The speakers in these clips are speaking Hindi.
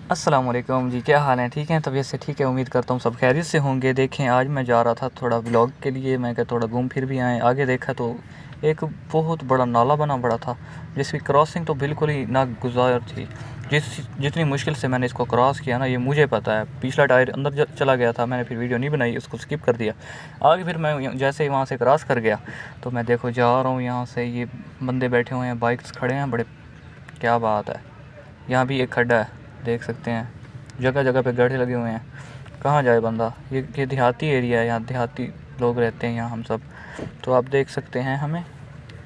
अस्सलाम वालेकुम जी, क्या हाल है? ठीक हैं, तबीयत से ठीक है? उम्मीद करता हूँ सब खैरियत से होंगे। देखें, आज मैं जा रहा था थोड़ा व्लॉग के लिए, मैं कहा थोड़ा घूम फिर भी आएँ। आगे देखा तो एक बहुत बड़ा नाला बना पड़ा था, जिसकी क्रॉसिंग तो बिल्कुल ही नागुज़ार थी। जितनी मुश्किल से मैंने इसको क्रॉस किया ना, ये मुझे पता है। पिछला टायर अंदर चला गया था, मैंने फिर वीडियो नहीं बनाई, उसको स्किप कर दिया। आगे फिर मैं जैसे ही वहाँ से क्रॉस कर गया तो मैं देखो जा रहा हूँ यहाँ से, ये बंदे बैठे हुए हैं, बाइक्स खड़े हैं बड़े। क्या बात है। यहाँ भी एक खड्डा है, देख सकते हैं। जगह जगह पे गड्ढे लगे हुए हैं। कहाँ जाए बंदा? ये देहाती एरिया है, यहाँ देहाती लोग रहते हैं यहाँ हम सब। तो आप देख सकते हैं, हमें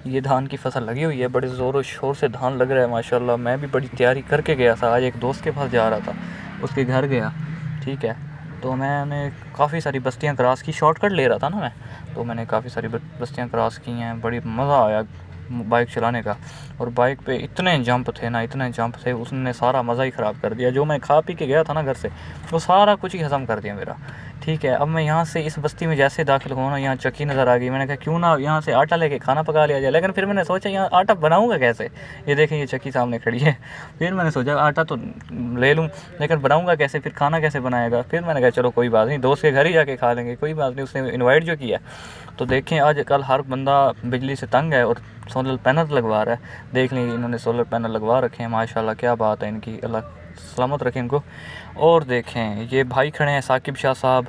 ये धान की फसल लगी हुई है, बड़े ज़ोरों शोर से धान लग रहा है माशाल्लाह। मैं भी बड़ी तैयारी करके गया था, आज एक दोस्त के पास जा रहा था, उसके घर गया, ठीक है। तो मैंने काफ़ी सारी बस्तियाँ क्रॉस की, शॉर्टकट ले रहा था ना मैं, तो मैंने काफ़ी सारी बस्तियाँ क्रॉस की हैं। बड़ी मज़ा आया बाइक चलाने का। और बाइक पे इतने जंप थे ना, इतने जंप थे, उसने सारा मज़ा ही ख़राब कर दिया। जो मैं खा पी के गया था ना घर से, वो सारा कुछ ही हज़म कर दिया मेरा, ठीक है। अब मैं यहाँ से इस बस्ती में जैसे दाखिल हुआ ना, यहाँ चक्की नज़र आ गई। मैंने कहा क्यों ना यहाँ से आटा लेके खाना पका लिया जाए, लेकिन फिर मैंने सोचा यहाँ आटा बनाऊँगा कैसे? ये देखें, ये चक्की सामने खड़ी है। फिर मैंने सोचा आटा तो ले लूँ, लेकिन बनाऊँगा कैसे? फिर खाना कैसे बनाएगा? फिर मैंने कहा चलो कोई बात नहीं, दोस्त के घर ही जाके खा लेंगे, कोई बात नहीं। उसने इन्वाइट जो किया। तो देखें, आज कल हर बंदा बिजली से तंग है और सोलर पैनल लगवा रहा है। देख लें, इन्होंने सोलर पैनल लगवा रखे हैं माशाल्लाह, क्या बात है इनकी, अल्लाह सलामत रखे इनको। और देखें, ये भाई खड़े हैं, साकिब शाह साहब,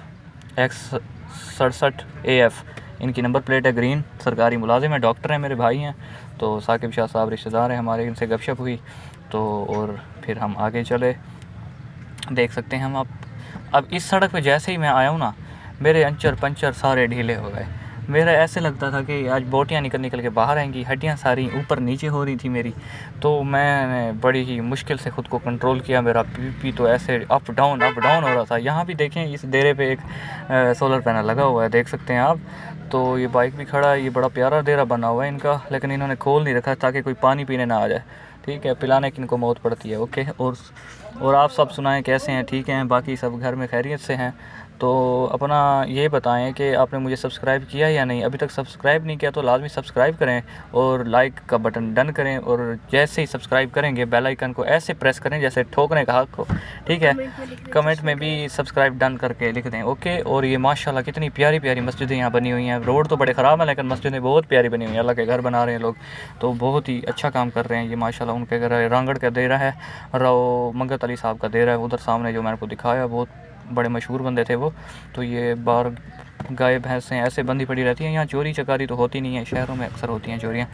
X67AF इनकी नंबर प्लेट है, ग्रीन। सरकारी मुलाजिम है, डॉक्टर हैं, मेरे भाई हैं। तो साकिब शाह साहब रिश्तेदार हैं हमारे, इनसे गपशप हुई तो, और फिर हम आगे चले। देख सकते हैं हम। अब इस सड़क पे जैसे ही मैं आया हूँ ना, मेरे अंचर पंचर सारे ढीले हो गए। मेरा ऐसे लगता था कि आज बोटियाँ निकल निकल के बाहर आएंगी, हड्डियाँ सारी ऊपर नीचे हो रही थी मेरी। तो मैंने बड़ी ही मुश्किल से ख़ुद को कंट्रोल किया। मेरा बीपी तो ऐसे अप डाउन हो रहा था। यहाँ भी देखें, इस डेरे पे एक सोलर पैनल लगा हुआ है, देख सकते हैं आप। तो ये बाइक भी खड़ा है, ये बड़ा प्यारा डेरा बना हुआ है इनका, लेकिन इन्होंने खोल नहीं रखा ताकि कोई पानी पीने ना आ जाए, ठीक है। पिलाने की इनको मौत पड़ती है, ओके। और आप सब सुनाएं, कैसे हैं? ठीक हैं? बाकी सब घर में खैरियत से हैं? तो अपना ये बताएं कि आपने मुझे सब्सक्राइब किया या नहीं। अभी तक सब्सक्राइब नहीं किया तो लाजमी सब्सक्राइब करें और लाइक का बटन डन करें। और जैसे ही सब्सक्राइब करेंगे, बेल आइकन को ऐसे प्रेस करें जैसे ठोकने का हक हो, ठीक है। कमेंट में भी सब्सक्राइब डन करके लिख दें, ओके। और ये माशाल्लाह कितनी प्यारी प्यारी मस्जिदें यहाँ बनी हुई हैं। रोड तो बड़े ख़राब हैं, लेकिन मस्जिदें बहुत प्यारी बनी हुई हैं। अल्लाह के घर बना रहे हैं लोग, तो बहुत ही अच्छा काम कर रहे हैं ये माशाल्लाह। उनके घर रांगड़ का डेरा है, रो मंगत अली साहब का डेरा है उधर सामने, जो मैंने को दिखाया। बहुत बड़े मशहूर बंदे थे वो। तो ये बाहर गाय भैंसें ऐसे बंधी पड़ी रहती हैं। यहाँ चोरी चकारी तो होती नहीं है, शहरों में अक्सर होती हैं चोरियाँ।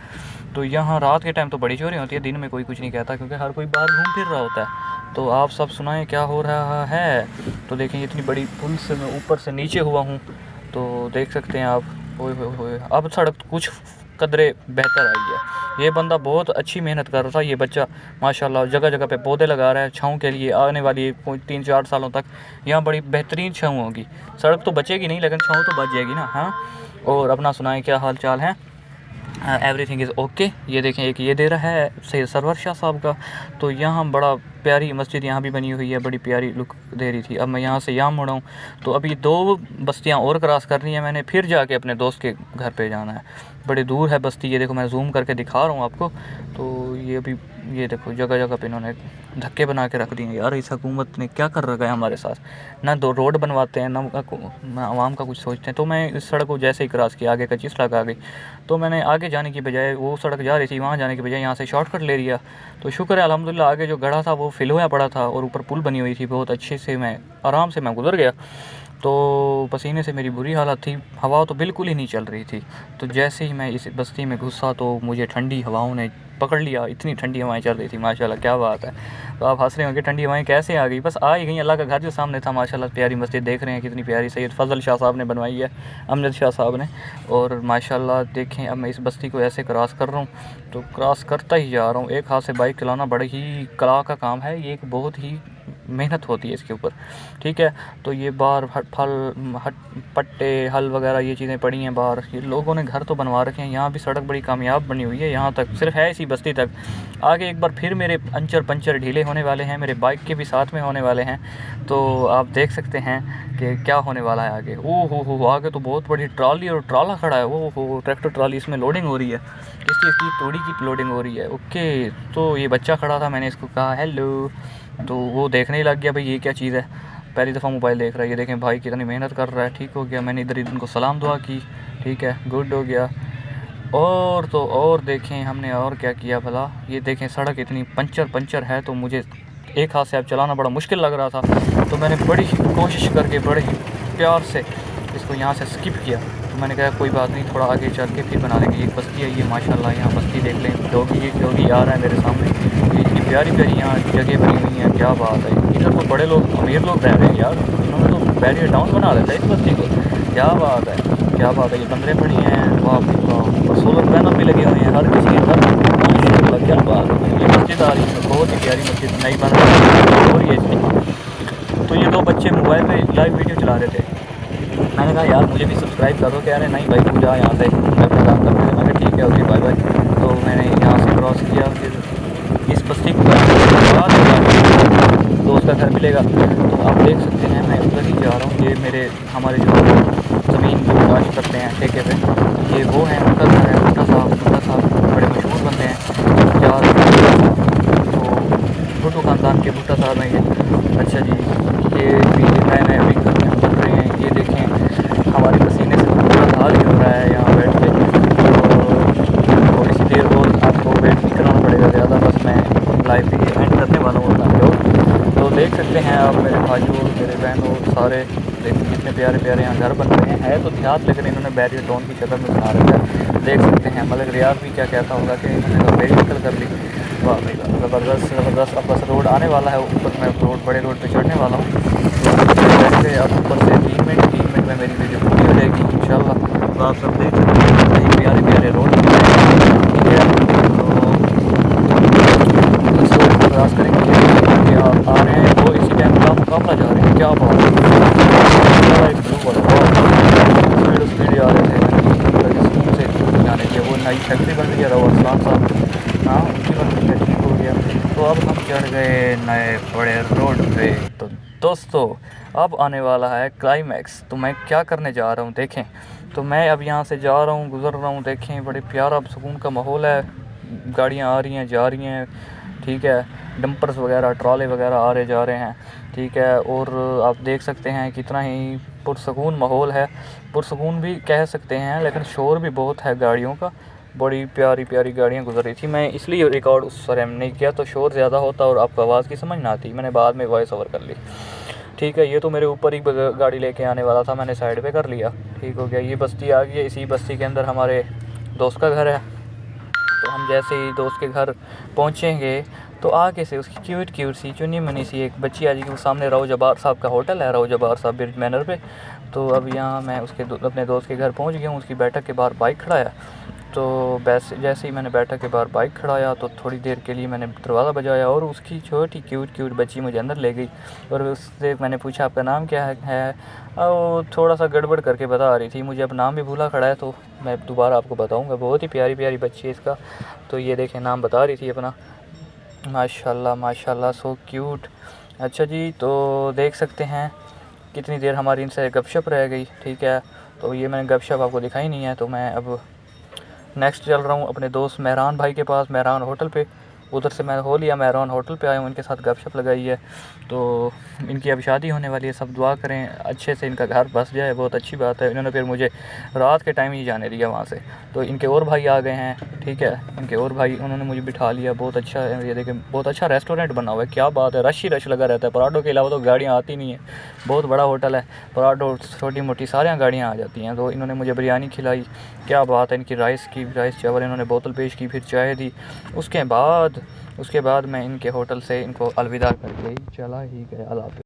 तो यहाँ रात के टाइम तो बड़ी चोरी होती है, दिन में कोई कुछ नहीं कहता क्योंकि हर कोई बाहर घूम फिर रहा होता है। तो आप सब सुनाएं क्या हो रहा है। तो देखें, इतनी बड़ी पुल से मैं ऊपर से नीचे हुआ हूँ, तो देख सकते हैं आप। ओए होए होए, अब सड़क कुछ कदरे बेहतर आई है। ये बंदा बहुत अच्छी मेहनत कर रहा था, ये बच्चा माशाल्लाह जगह जगह पे पौधे लगा रहा है छाँव के लिए। आने वाली 3-4 सालों तक यहाँ बड़ी बेहतरीन छाँव होगी। सड़क तो बचेगी नहीं, लेकिन छाँव तो बच जाएगी ना। हाँ, और अपना सुनाएं, क्या हाल चाल है? Everything is okay. ये देखें, एक ये दे रहा है सैयद सरवर शाह साहब का। तो यहाँ बड़ा प्यारी मस्जिद यहाँ भी बनी हुई है, बड़ी प्यारी लुक दे रही थी। अब मैं यहाँ से यहाँ मुड़ा हूँ, तो अभी 2 बस्तियाँ और क्रॉस करनी है मैंने, फिर जाके अपने दोस्त के घर पे जाना है। बड़े दूर है बस्ती, ये देखो मैं जूम करके दिखा रहा हूँ आपको। तो ये अभी ये देखो जगह जगह पे इन्होंने धक्के बना के रख दिए यार। इस हुकूमत ने क्या कर रखा है हमारे साथ? ना दो रोड बनवाते हैं, ना आवाम का कुछ सोचते हैं। तो मैं इस सड़क को जैसे ही क्रॉस किया, आगे कच्ची सड़क आ गई, तो मैंने आगे जाने की बजाय, वो सड़क जा रही थी वहाँ जाने की बजाय यहाँ से शॉर्टकट ले लिया। तो शुक्र है अल्हम्दुलिल्लाह, आगे जो गड्ढा था वो फिल हुआ पड़ा था और ऊपर पुल बनी हुई थी, बहुत अच्छे से मैं आराम से मैं गुजर गया। तो पसीने से मेरी बुरी हालत थी, हवा तो बिल्कुल ही नहीं चल रही थी। तो जैसे ही मैं इस बस्ती में घुसा तो मुझे ठंडी हवाओं ने पकड़ लिया। इतनी ठंडी हवाएं चल रही थी माशाल्लाह, क्या बात है। तो आप हंस रहे होंगे ठंडी हवाएं कैसे आ गई? बस आ ही गई, अल्लाह का घर जो सामने था माशाल्लाह। प्यारी मस्जिद देख रहे हैं कितनी प्यारी, सैयद फजल शाह साहब ने बनवाई है, अमजद शाह साहब ने। और माशाल्लाह देखें, अब मैं इस बस्ती को ऐसे क्रॉस कर रहा हूँ, तो क्रॉस करता ही जा रहा हूँ। एक हाथ से बाइक चलाना बड़ा ही कला का काम है, ये एक बहुत ही मेहनत होती है इसके ऊपर, ठीक है। तो ये बाहर पट्टे हल वगैरह ये चीज़ें पड़ी हैं बाहर। ये लोगों ने घर तो बनवा रखे हैं। यहाँ भी सड़क बड़ी कामयाब बनी हुई है, यहाँ तक सिर्फ है इसी बस्ती तक। आगे एक बार फिर मेरे अंचर पंचर ढीले होने वाले हैं, मेरे बाइक के भी साथ में होने वाले हैं। तो आप देख सकते हैं कि क्या होने वाला है आगे। ओह हो, आगे तो बहुत बड़ी ट्रॉली और ट्राला खड़ा है। वो हो, ट्रैक्टर ट्रॉली, इसमें लोडिंग हो रही है, इस चीज़ की तोड़ी की लोडिंग हो रही है, ओके। तो ये बच्चा खड़ा था, मैंने इसको कहा हेलो, तो वो देखने ही लग गया भाई ये क्या चीज़ है, पहली दफ़ा मोबाइल देख रहा है। ये देखें भाई कितनी मेहनत कर रहा है। ठीक हो गया, मैंने इधर इनको सलाम दुआ की, ठीक है, गुड हो गया। और तो और देखें हमने और क्या किया भला, ये देखें सड़क इतनी पंचर है, तो मुझे एक हाथ से अब चलाना बड़ा मुश्किल लग रहा था। तो मैंने बड़ी कोशिश करके बड़े प्यार से इसको यहाँ से स्किप किया। तो मैंने कहा कोई बात नहीं, थोड़ा आगे चल के फिर बना लेंगे। एक बस्ती है ये, माशाल्लाह यहाँ बस्ती देख लें, डॉगी आ रहा है मेरे सामने। ये इतनी प्यारी प्यारी यहाँ जगह बनी हुई है, क्या बात है। इधर तो बड़े लोग, अमीर लोग रह रहे हैं यार, इन्होंने तो बैरियर डाउन बना देता है इस बस्ती को। क्या बात है, क्या बात है। ये बंदरे पड़ी हैं, वाह और सोलर पैनल भी लगे हुए हैं हर किसी के घर। माशाल्लाह क्या बात है। ये मस्जिद आ रही है, बहुत ही प्यारी मस्जिद नई बन रही हो रही है इसकी। तो ये दो बच्चे मोबाइल में लाइव वीडियो चला रहे थे। मैंने कहा यार मुझे भी सब्सक्राइब कर दो। कह रहे नहीं भाई तू जा यहाँ से, मैं अपना काम करते थे। मैंने ठीक है ओके बाय बाय। तो मैंने यहाँ से क्रॉस किया, फिर इस बस्ती को दोस्त का घर मिलेगा। तो आप देख सकते हैं मैं उधर ही जा रहा हूँ। ये मेरे हमारे जो ज़मीन जो गाड़ी करते हैं ठेके पे, ये वो हैं, उनका घर है। भुट्टा साहब बड़े मशहूर बंदे हैं यार। तो भुट्टो ख़ानदान के भुट्टा साहब हैं ये। अच्छा जी, ये भी नए अभी बन रहे हैं। ये देखें हमारे पसीने से तो पूरा हाल ही हो रहा है यहाँ बैठ के। तो थोड़ी सी देर और आपको वेट नहीं कराना पड़ेगा ज़्यादा, बस मैं लाइव भी एंड करने वाला हूँ अपना वीडियो। तो देख सकते हैं आप मेरे भाइयों, मेरे बहनों सारे, देखिए कितने प्यारे प्यारे यहाँ घर बन रहे हैं। है तो देहात लेकिन इन्होंने बैरियर टोन की शक्ल में बना रखा है। देख सकते हैं मलिक रियाज भी क्या कहता होगा कि इन्होंने तो मेरी शक्ल कर ली। वाह भाई वाह, ज़बरदस्त। अब बस रोड आने वाला है ऊपर, मैं बड़े रोड पे चढ़ने वाला हूँ। वैसे अब ऊपर से 3 मिनट में मेरी वीडियो पूरी हो जाएगी इंशाल्लाह। तो आप सब देख सकते हैं भाई प्यारे प्यारे रोड, ठीक है। तो इस रोड को क्रॉस करेंगे, आप आ रहे हैं वो इसी टाइम का मुकाबला जा रहे हैं। क्या बात है, स्पीड आ रहे थे स्कूल से जाने के। वो नई फैक्ट्री बन रही है रवास्लान साहब, हाँ उनकी बन रही है, ठीक हो गया। तो अब हम चढ़ गए नए बड़े रोड पे। तो दोस्तों अब आने वाला है क्लाइमैक्स। तो मैं क्या करने जा रहा हूँ देखें। तो मैं अब यहाँ से जा रहा हूँ, गुज़र रहा हूँ, देखें बड़े प्यारा सुकून का माहौल है। गाड़ियाँ आ रही हैं जा रही हैं, ठीक है, डंपर्स वगैरह ट्रॉले वगैरह आ रहे जा रहे हैं, ठीक है। और आप देख सकते हैं कितना ही पुरसकून माहौल है। पुरसकून भी कह सकते हैं लेकिन शोर भी बहुत है गाड़ियों का। बड़ी प्यारी प्यारी गाड़ियाँ गुजर रही थी। मैं इसलिए रिकॉर्ड उस टाइम नहीं किया तो शोर ज़्यादा होता और आपको आवाज़ की समझ ना आती। मैंने बाद में वॉइस ओवर कर ली, ठीक है। ये तो मेरे ऊपर ही गाड़ी लेके आने वाला था, मैंने साइड पे कर लिया, ठीक हो गया। ये बस्ती आ गई है, इसी बस्ती के अंदर हमारे दोस्त का घर है। तो हम जैसे ही दोस्त के घर पहुँचेंगे तो आगे से उसकी क्यूट सी चुनी मुनी सी एक बच्ची आ जाएगी। वो सामने राव जबार साहब का होटल है, राव जबार साहब ब्रिज मैनर पे। तो अब यहाँ मैं अपने दोस्त के घर पहुँच गया हूँ। उसकी बैठक के बाहर बाइक खड़ाया। तो जैसे ही मैंने बैठक के बाहर बाइक खड़ाया तो थोड़ी देर के लिए मैंने दरवाज़ा बजाया और उसकी छोटी क्यूट बच्ची मुझे अंदर ले गई। और उससे मैंने पूछा आपका नाम क्या है। वो थोड़ा सा गड़बड़ करके बता रही थी, मुझे अब नाम भी भूला खड़ा है, तो मैं दोबारा आपको बताऊंगा। बहुत ही प्यारी प्यारी बच्ची है इसका। तो ये देखें नाम बता रही थी अपना, माशाल्लाह सो क्यूट। अच्छा जी, तो देख सकते हैं कितनी देर हमारी इनसे गपशप रह गई, ठीक है। तो ये मैंने गपशप आपको दिखाई नहीं है। तो मैं अब नेक्स्ट चल रहा हूँ अपने दोस्त मेहरान भाई के पास, मेहरान होटल पे। उधर से मैं हो लिया मेहरान होटल पे आया हूँ, इनके साथ गपशप लगाई है। तो इनकी अब शादी होने वाली है, सब दुआ करें अच्छे से इनका घर बस जाए, बहुत अच्छी बात है। इन्होंने फिर मुझे रात के टाइम ही जाने दिया वहाँ से। तो इनके और भाई आ गए हैं, ठीक है, इनके और भाई, उन्होंने मुझे बिठा लिया। बहुत अच्छा है, ये देखें बहुत अच्छा रेस्टोरेंट बना हुआ है, क्या बात है। रश ही रश लगा रहता है, पराठों के अलावा तो गाड़ियाँ आती नहीं है। बहुत बड़ा होटल है, पराठों छोटी मोटी सारियाँ गाड़ियाँ आ जाती हैं। तो इन्होंने मुझे बिरयानी खिलाई, क्या बात है। इनकी राइस चावल इन्होंने बोतल पेश की, फिर चाय दी। उसके बाद मैं इनके होटल से इनको अलविदा करके चला ही गया। अल्लाह हाफ़िज़।